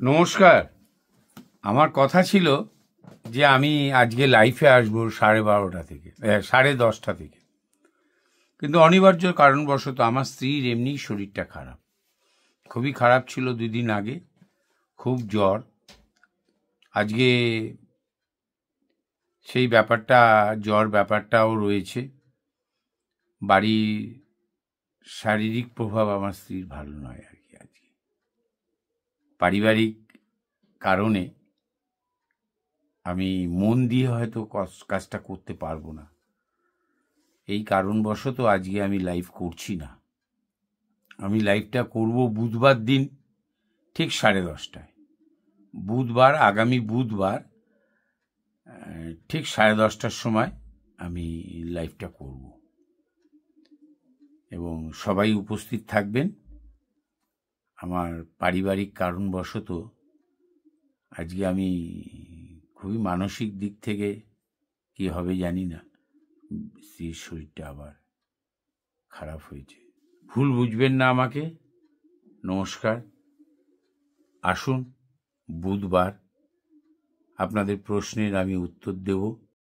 নমস্কার। আমার কথা ছিল যে আমি আজকে লাইফে আসবো 12:30 থেকে 10:30 থেকে, কিন্তু অনিবার্য কারণবশত আমার স্ত্রীর এমনি শরীরটা খারাপ, খুবই খারাপ ছিল 2 দিন আগে, খুব জ্বর। আজকে সেই জ্বর ব্যাপারটাও রয়েছে। বাড়ির শারীরিক প্রভাব আমার স্ত্রীর ভালো নয় আর কি। আজকে পারিবারিক কারণে আমি মন দিয়ে হয়তো কাজটা করতে পারবো না, এই কারণবশত আজকে আমি লাইভ করছি না। আমি লাইভটা করব বুধবার দিন ঠিক 10:30টায়, আগামী বুধবার ঠিক 10:30টার সময় আমি লাইভটা করব এবং সবাই উপস্থিত থাকবেন। আমার পারিবারিক কারণবশত আজকে আমি খুবই মানসিক দিক থেকে কি হবে জানি না, স্ত্রীর শরীরটা আবার খারাপ হয়েছে। ভুল বুঝবেন না আমাকে। নমস্কার। আসুন বুধবার, আপনাদের প্রশ্নের আমি উত্তর দেব।